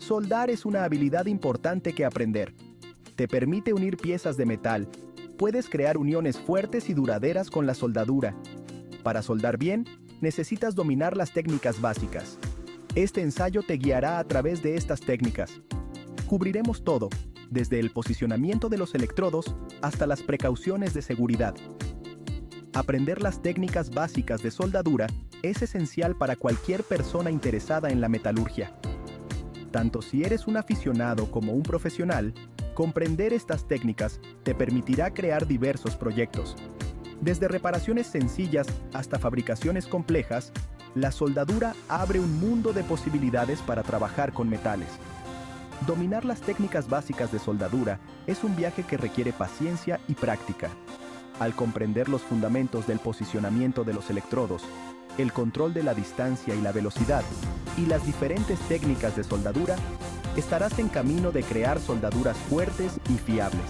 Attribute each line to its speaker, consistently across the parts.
Speaker 1: Soldar es una habilidad importante que aprender. Te permite unir piezas de metal. Puedes crear uniones fuertes y duraderas con la soldadura. Para soldar bien, necesitas dominar las técnicas básicas. Este ensayo te guiará a través de estas técnicas. Cubriremos todo, desde el posicionamiento de los electrodos hasta las precauciones de seguridad. Aprender las técnicas básicas de soldadura es esencial para cualquier persona interesada en la metalurgia. Tanto si eres un aficionado como un profesional, comprender estas técnicas te permitirá crear diversos proyectos. Desde reparaciones sencillas hasta fabricaciones complejas, la soldadura abre un mundo de posibilidades para trabajar con metales. Dominar las técnicas básicas de soldadura es un viaje que requiere paciencia y práctica. Al comprender los fundamentos del posicionamiento de los electrodos, el control de la distancia y la velocidad, y las diferentes técnicas de soldadura, estarás en camino de crear soldaduras fuertes y fiables.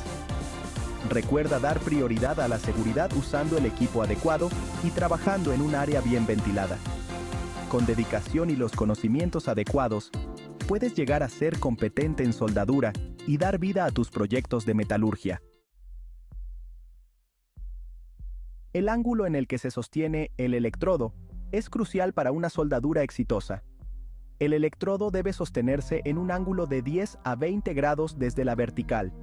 Speaker 1: Recuerda dar prioridad a la seguridad usando el equipo adecuado y trabajando en un área bien ventilada. Con dedicación y los conocimientos adecuados, puedes llegar a ser competente en soldadura y dar vida a tus proyectos de metalurgia. El ángulo en el que se sostiene el electrodo es crucial para una soldadura exitosa. El electrodo debe sostenerse en un ángulo de 10 a 20 grados desde la vertical.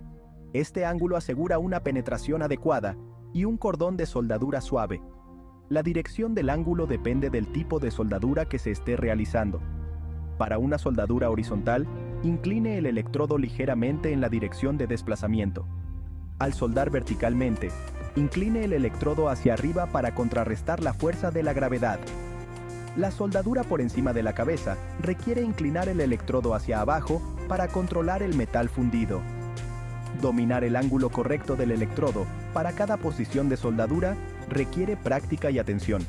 Speaker 1: Este ángulo asegura una penetración adecuada y un cordón de soldadura suave. La dirección del ángulo depende del tipo de soldadura que se esté realizando. Para una soldadura horizontal, incline el electrodo ligeramente en la dirección de desplazamiento. Al soldar verticalmente, incline el electrodo hacia arriba para contrarrestar la fuerza de la gravedad. La soldadura por encima de la cabeza requiere inclinar el electrodo hacia abajo para controlar el metal fundido. Dominar el ángulo correcto del electrodo para cada posición de soldadura requiere práctica y atención.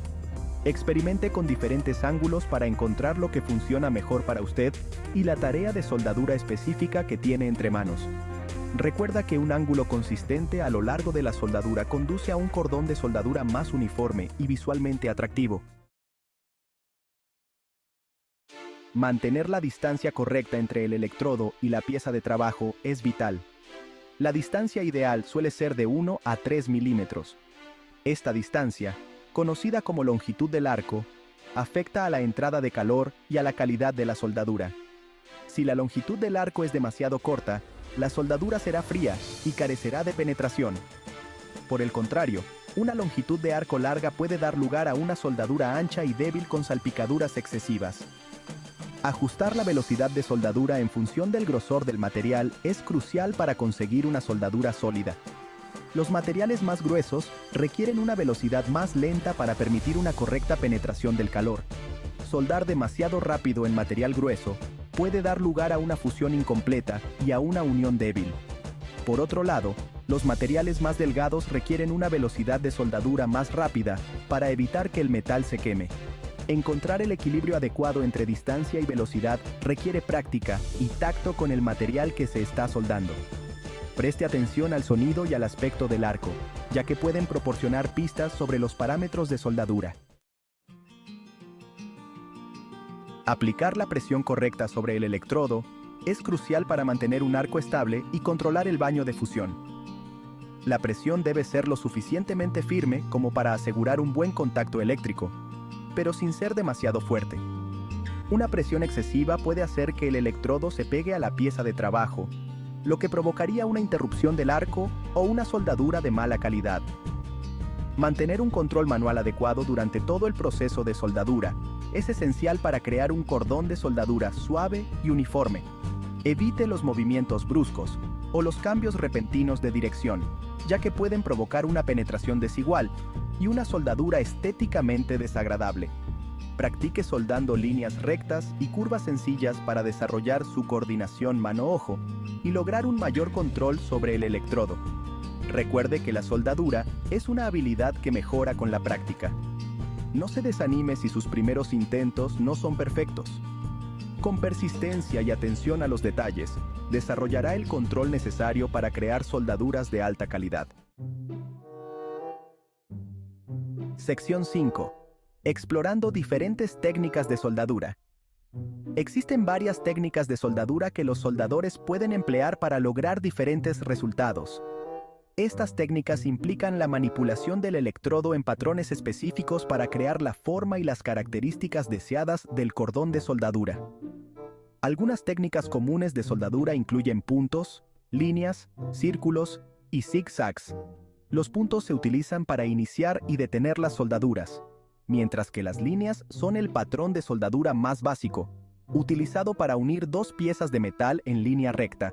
Speaker 1: Experimente con diferentes ángulos para encontrar lo que funciona mejor para usted y la tarea de soldadura específica que tiene entre manos. Recuerda que un ángulo consistente a lo largo de la soldadura conduce a un cordón de soldadura más uniforme y visualmente atractivo. Mantener la distancia correcta entre el electrodo y la pieza de trabajo es vital. La distancia ideal suele ser de 1 a 3 milímetros. Esta distancia, conocida como longitud del arco, afecta a la entrada de calor y a la calidad de la soldadura. Si la longitud del arco es demasiado corta, la soldadura será fría y carecerá de penetración. Por el contrario, una longitud de arco larga puede dar lugar a una soldadura ancha y débil con salpicaduras excesivas. Ajustar la velocidad de soldadura en función del grosor del material es crucial para conseguir una soldadura sólida. Los materiales más gruesos requieren una velocidad más lenta para permitir una correcta penetración del calor. Soldar demasiado rápido en material grueso puede dar lugar a una fusión incompleta y a una unión débil. Por otro lado, los materiales más delgados requieren una velocidad de soldadura más rápida para evitar que el metal se queme. Encontrar el equilibrio adecuado entre distancia y velocidad requiere práctica y tacto con el material que se está soldando. Preste atención al sonido y al aspecto del arco, ya que pueden proporcionar pistas sobre los parámetros de soldadura. Aplicar la presión correcta sobre el electrodo es crucial para mantener un arco estable y controlar el baño de fusión. La presión debe ser lo suficientemente firme como para asegurar un buen contacto eléctrico, pero sin ser demasiado fuerte. Una presión excesiva puede hacer que el electrodo se pegue a la pieza de trabajo, lo que provocaría una interrupción del arco o una soldadura de mala calidad. Mantener un control manual adecuado durante todo el proceso de soldadura es esencial para crear un cordón de soldadura suave y uniforme. Evite los movimientos bruscos o los cambios repentinos de dirección, ya que pueden provocar una penetración desigual y una soldadura estéticamente desagradable. Practique soldando líneas rectas y curvas sencillas para desarrollar su coordinación mano-ojo y lograr un mayor control sobre el electrodo. Recuerde que la soldadura es una habilidad que mejora con la práctica. No se desanime si sus primeros intentos no son perfectos. Con persistencia y atención a los detalles, desarrollará el control necesario para crear soldaduras de alta calidad. Sección 5. Explorando diferentes técnicas de soldadura. Existen varias técnicas de soldadura que los soldadores pueden emplear para lograr diferentes resultados. Estas técnicas implican la manipulación del electrodo en patrones específicos para crear la forma y las características deseadas del cordón de soldadura. Algunas técnicas comunes de soldadura incluyen puntos, líneas, círculos y zigzags. Los puntos se utilizan para iniciar y detener las soldaduras, mientras que las líneas son el patrón de soldadura más básico, utilizado para unir dos piezas de metal en línea recta.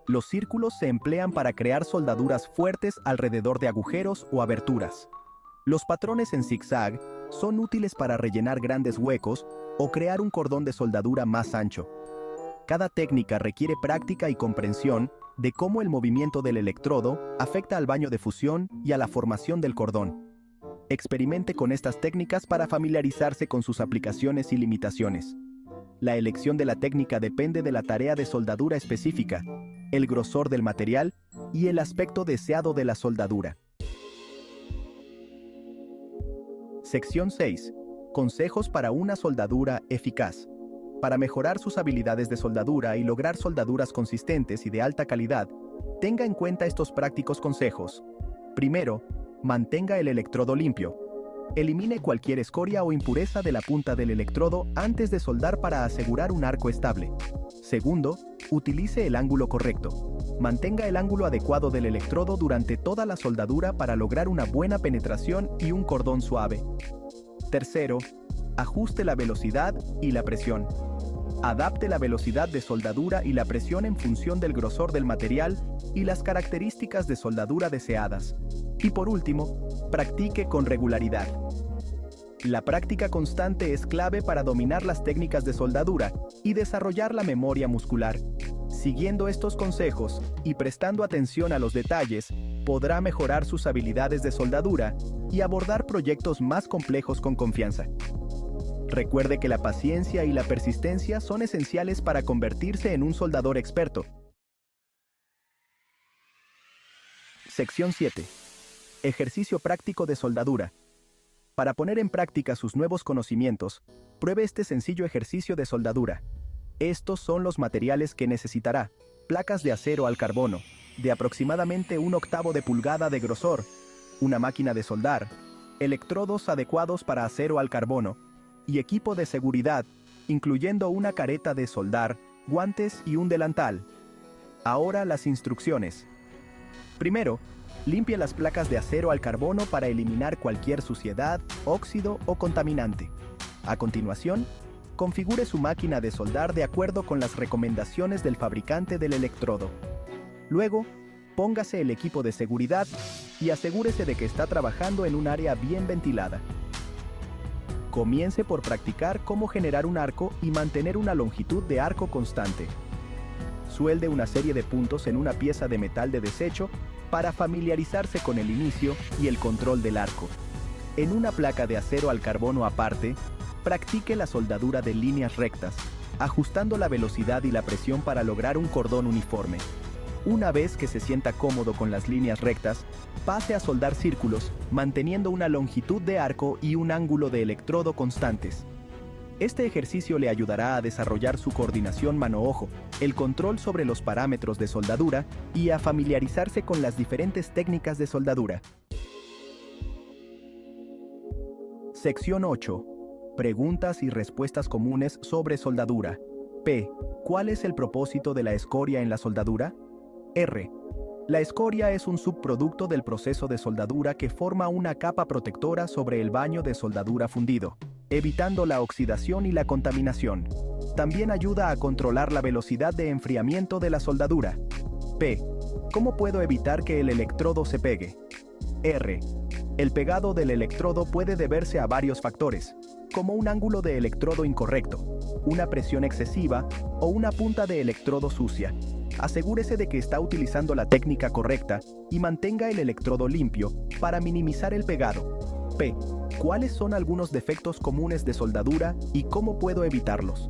Speaker 1: Los círculos se emplean para crear soldaduras fuertes alrededor de agujeros o aberturas. Los patrones en zigzag son útiles para rellenar grandes huecos o crear un cordón de soldadura más ancho. Cada técnica requiere práctica y comprensión de cómo el movimiento del electrodo afecta al baño de fusión y a la formación del cordón. Experimente con estas técnicas para familiarizarse con sus aplicaciones y limitaciones. La elección de la técnica depende de la tarea de soldadura específica, el grosor del material y el aspecto deseado de la soldadura. Sección 6. Consejos para una soldadura eficaz. Para mejorar sus habilidades de soldadura y lograr soldaduras consistentes y de alta calidad, tenga en cuenta estos prácticos consejos. Primero, mantenga el electrodo limpio. Elimine cualquier escoria o impureza de la punta del electrodo antes de soldar para asegurar un arco estable. Segundo, utilice el ángulo correcto. Mantenga el ángulo adecuado del electrodo durante toda la soldadura para lograr una buena penetración y un cordón suave. Tercero, ajuste la velocidad y la presión. Adapte la velocidad de soldadura y la presión en función del grosor del material y las características de soldadura deseadas. Y por último, practique con regularidad. La práctica constante es clave para dominar las técnicas de soldadura y desarrollar la memoria muscular. Siguiendo estos consejos y prestando atención a los detalles, podrá mejorar sus habilidades de soldadura y abordar proyectos más complejos con confianza. Recuerde que la paciencia y la persistencia son esenciales para convertirse en un soldador experto. Sección 7. Ejercicio práctico de soldadura. Para poner en práctica sus nuevos conocimientos, pruebe este sencillo ejercicio de soldadura. Estos son los materiales que necesitará: placas de acero al carbono, de aproximadamente 1/8 de pulgada de grosor, una máquina de soldar, electrodos adecuados para acero al carbono, y equipo de seguridad, incluyendo una careta de soldar, guantes y un delantal. Ahora las instrucciones. Primero, limpie las placas de acero al carbono para eliminar cualquier suciedad, óxido o contaminante. A continuación, configure su máquina de soldar de acuerdo con las recomendaciones del fabricante del electrodo. Luego, póngase el equipo de seguridad y asegúrese de que está trabajando en un área bien ventilada. Comience por practicar cómo generar un arco y mantener una longitud de arco constante. Suelde una serie de puntos en una pieza de metal de desecho para familiarizarse con el inicio y el control del arco. En una placa de acero al carbono aparte, practique la soldadura de líneas rectas, ajustando la velocidad y la presión para lograr un cordón uniforme. Una vez que se sienta cómodo con las líneas rectas, pase a soldar círculos, manteniendo una longitud de arco y un ángulo de electrodo constantes. Este ejercicio le ayudará a desarrollar su coordinación mano-ojo, el control sobre los parámetros de soldadura y a familiarizarse con las diferentes técnicas de soldadura. Sección 8. Preguntas y respuestas comunes sobre soldadura. P. ¿Cuál es el propósito de la escoria en la soldadura? R. La escoria es un subproducto del proceso de soldadura que forma una capa protectora sobre el baño de soldadura fundido, evitando la oxidación y la contaminación. También ayuda a controlar la velocidad de enfriamiento de la soldadura. P. ¿Cómo puedo evitar que el electrodo se pegue? R. El pegado del electrodo puede deberse a varios factores, como un ángulo de electrodo incorrecto, una presión excesiva o una punta de electrodo sucia. Asegúrese de que está utilizando la técnica correcta y mantenga el electrodo limpio para minimizar el pegado. P. ¿Cuáles son algunos defectos comunes de soldadura y cómo puedo evitarlos?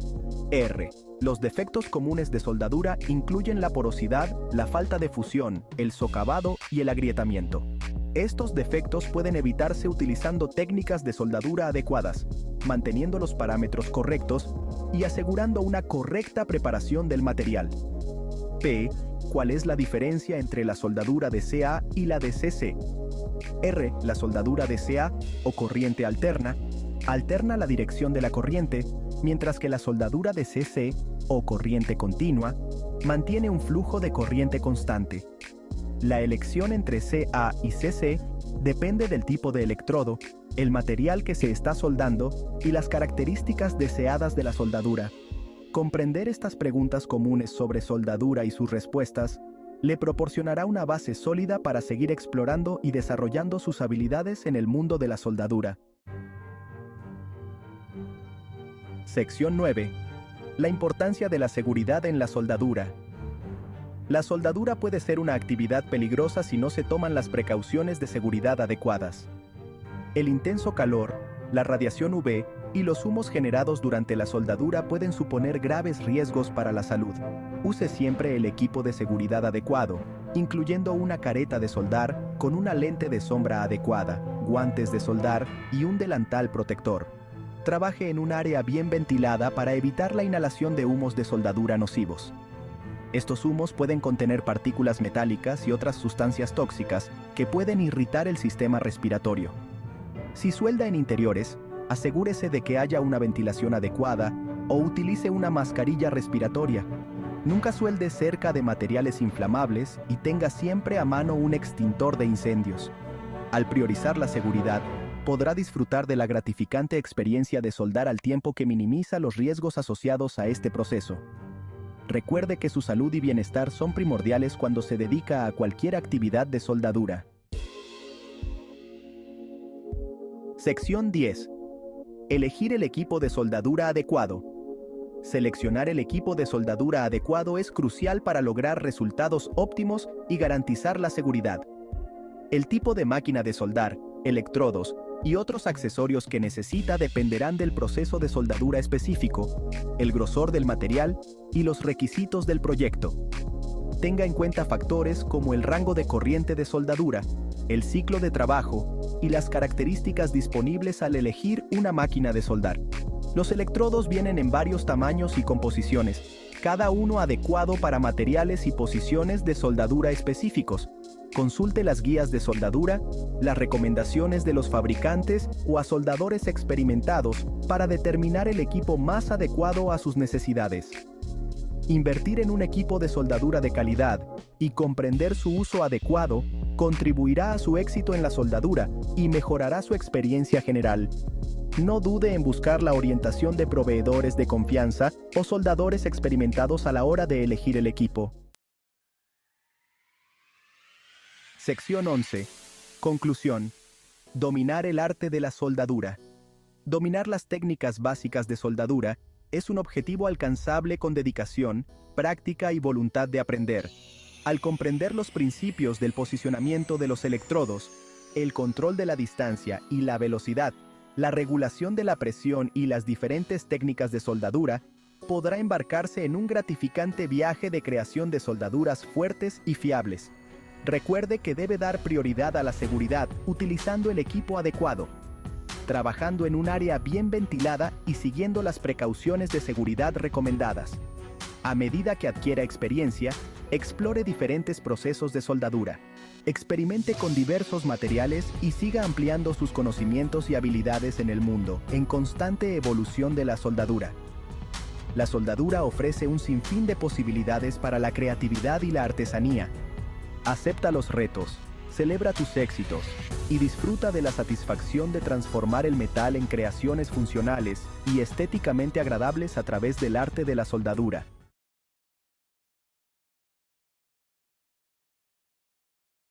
Speaker 1: R. Los defectos comunes de soldadura incluyen la porosidad, la falta de fusión, el socavado y el agrietamiento. Estos defectos pueden evitarse utilizando técnicas de soldadura adecuadas, manteniendo los parámetros correctos y asegurando una correcta preparación del material. P. ¿Cuál es la diferencia entre la soldadura de CA y la de CC? R. La soldadura de CA, o corriente alterna, alterna la dirección de la corriente, mientras que la soldadura de CC, o corriente continua, mantiene un flujo de corriente constante. La elección entre CA y CC depende del tipo de electrodo, el material que se está soldando y las características deseadas de la soldadura. Comprender estas preguntas comunes sobre soldadura y sus respuestas le proporcionará una base sólida para seguir explorando y desarrollando sus habilidades en el mundo de la soldadura. Sección 9. La importancia de la seguridad en la soldadura. La soldadura puede ser una actividad peligrosa si no se toman las precauciones de seguridad adecuadas. El intenso calor, la radiación UV y los humos generados durante la soldadura pueden suponer graves riesgos para la salud. Use siempre el equipo de seguridad adecuado, incluyendo una careta de soldar con una lente de sombra adecuada, guantes de soldar y un delantal protector. Trabaje en un área bien ventilada para evitar la inhalación de humos de soldadura nocivos. Estos humos pueden contener partículas metálicas y otras sustancias tóxicas que pueden irritar el sistema respiratorio. Si suelda en interiores, asegúrese de que haya una ventilación adecuada o utilice una mascarilla respiratoria. Nunca suelde cerca de materiales inflamables y tenga siempre a mano un extintor de incendios. Al priorizar la seguridad, podrá disfrutar de la gratificante experiencia de soldar al tiempo que minimiza los riesgos asociados a este proceso. Recuerde que su salud y bienestar son primordiales cuando se dedica a cualquier actividad de soldadura. Sección 10. Elegir el equipo de soldadura adecuado. Seleccionar el equipo de soldadura adecuado es crucial para lograr resultados óptimos y garantizar la seguridad. El tipo de máquina de soldar, electrodos y otros accesorios que necesita dependerán del proceso de soldadura específico, el grosor del material y los requisitos del proyecto. Tenga en cuenta factores como el rango de corriente de soldadura, el ciclo de trabajo y las características disponibles al elegir una máquina de soldar. Los electrodos vienen en varios tamaños y composiciones, cada uno adecuado para materiales y posiciones de soldadura específicos. Consulte las guías de soldadura, las recomendaciones de los fabricantes o a soldadores experimentados para determinar el equipo más adecuado a sus necesidades. Invertir en un equipo de soldadura de calidad y comprender su uso adecuado contribuirá a su éxito en la soldadura y mejorará su experiencia general. No dude en buscar la orientación de proveedores de confianza o soldadores experimentados a la hora de elegir el equipo. Sección 11. Conclusión. Dominar el arte de la soldadura. Dominar las técnicas básicas de soldadura es un objetivo alcanzable con dedicación, práctica y voluntad de aprender. Al comprender los principios del posicionamiento de los electrodos, el control de la distancia y la velocidad, la regulación de la presión y las diferentes técnicas de soldadura, podrá embarcarse en un gratificante viaje de creación de soldaduras fuertes y fiables. Recuerde que debe dar prioridad a la seguridad utilizando el equipo adecuado, trabajando en un área bien ventilada y siguiendo las precauciones de seguridad recomendadas. A medida que adquiera experiencia, explore diferentes procesos de soldadura, experimente con diversos materiales y siga ampliando sus conocimientos y habilidades en el mundo, en constante evolución de la soldadura. La soldadura ofrece un sinfín de posibilidades para la creatividad y la artesanía. Acepta los retos, celebra tus éxitos y disfruta de la satisfacción de transformar el metal en creaciones funcionales y estéticamente agradables a través del arte de la soldadura.